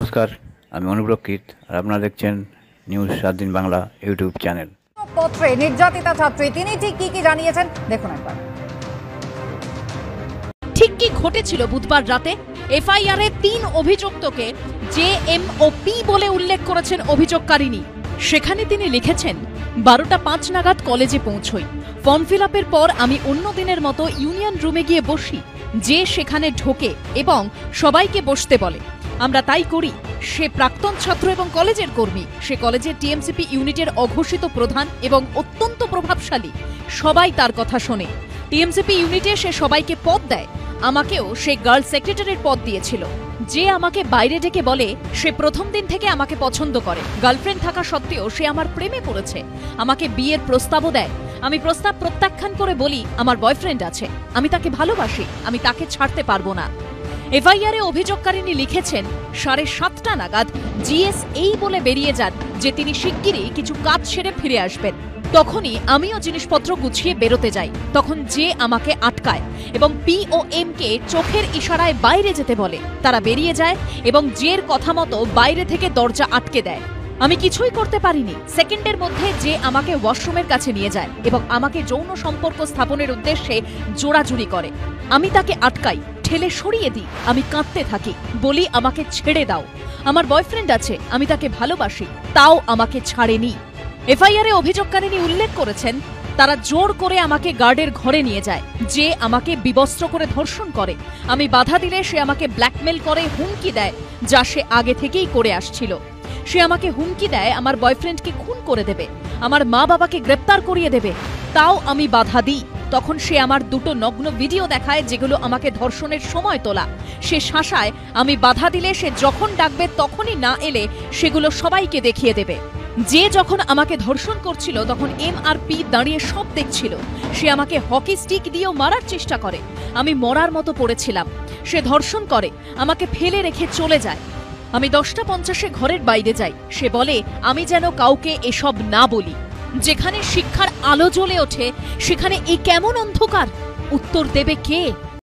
নমস্কার, আমি অনুপ্রকৃত আর আপনারা দেখছেন নিউজ 7 দিন বাংলা ইউটিউব চ্যানেল। পত্রে নির্যাতিতা ছাত্রী তিনি ঠিক কি জানিয়েছেন দেখুন একবার। ঠিক কি ঘটেছিল বুধবার রাতে? এফআইআর এ 3 অভিযুক্তকে জে.এম. ও পি বলে উল্লেখ করেছেন অভিযোগকারিনী। সেখানে তিনি লিখেছেন, 12টা 5 নাগাদ কলেজে পৌঁছই। ফর্ম ফিল আপের পর আমি অন্য দিনের মতো ইউনিয়ন রুমে গিয়ে বসি। যে সেখানে ঢোকে এবং সবাইকে বসতে বলে, আমরা তাই করি। সে প্রাক্তন ছাত্র এবং কলেজের কর্মী। সে কলেজের টিএমসিপি ইউনিটের অঘোষিত প্রধান এবং অত্যন্ত প্রভাবশালী। সবাই তার কথা শোনে। টিএমসিপি ইউনিটে সে সবাইকে পদ দেয়। আমাকেও সে গার্ল সেক্রেটারির পদ দিয়েছিল। যে আমাকে বাইরে ডেকে বলে সে প্রথম দিন থেকে আমাকে পছন্দ করে। গার্লফ্রেন্ড থাকা সত্ত্বেও সে আমার প্রেমে পড়েছে। আমাকে বিয়ের প্রস্তাবও দেয়। আমি প্রস্তাব প্রত্যাখ্যান করে বলি আমার বয়ফ্রেন্ড আছে, আমি তাকে ভালোবাসি, আমি তাকে ছাড়তে পারবো না। এফআইআরে অভিযোগকারিনী লিখেছেন, 7:30 নাগাদ জিএস এই বলে বেরিয়ে যান যে তিনি শিগগিরই কিছু কাজ সেরে ফিরে আসবেন। তখনই আমিও জিনিসপত্র গুছিয়ে বেরোতে যাই। তখন যে আমাকে আটকায় এবং পি ও এম কে চোখের ইশারায় বাইরে যেতে বলে। তারা বেরিয়ে যায় এবং জের কথা মতো বাইরে থেকে দরজা আটকে দেয়। আমি কিছুই করতে পারিনি। সেকেন্ডের মধ্যে যে আমাকে ওয়াশরুমের কাছে নিয়ে যায় এবং আমাকে যৌন সম্পর্ক স্থাপনের উদ্দেশ্যে জোড়াজুড়ি করে। আমি তাকে আটকাই, ঠেলে সরিয়ে দিই। আমি কাঁদতে থাকি, বলি আমাকে ছেড়ে দাও, আমার বয়ফ্রেন্ড আছে, আমি তাকে ভালোবাসি। তাও আমাকে ছাড়েনি। এফআইআরে অভিযোগকারিনী উল্লেখ করেছেন, তারা জোর করে আমাকে গার্ডের ঘরে নিয়ে যায়। যে আমাকে বিবস্ত্র করে ধর্ষণ করে। আমি বাধা দিলে সে আমাকে ব্ল্যাকমেল করে, হুমকি দেয়, যা সে আগে থেকেই করে আসছিল। সে আমাকে হুমকি দেয় আমার বয়ফ্রেন্ডকে খুন করে দেবে, আমার মা বাবাকে গ্রেপ্তার করিয়ে দেবে। তাও আমি বাধা দিই। তখন সে আমার 2টো নগ্ন ভিডিও দেখায়, যেগুলো আমাকে ধর্ষণের সময় তোলা। সে শাসায় আমি বাধা দিলে সে যখন ডাকবে তখনই না এলে সেগুলো সবাইকে দেখিয়ে দেবে। যে যখন আমাকে ধর্ষণ করছিল তখন এম আর পি দাঁড়িয়ে সব দেখছিল। সে আমাকে হকি স্টিক দিয়েও মারার চেষ্টা করে। আমি মরার মতো পড়েছিলাম। সে ধর্ষণ করে, আমাকে ফেলে রেখে চলে যায়। আমি 10:50 ঘরের বাইরে যাই। সে বলে আমি যেন কাউকে এসব না বলি। যেখানে শিক্ষার আলো জ্বলে ওঠে সেখানে এই কেমন অন্ধকার? উত্তর দেবে কে?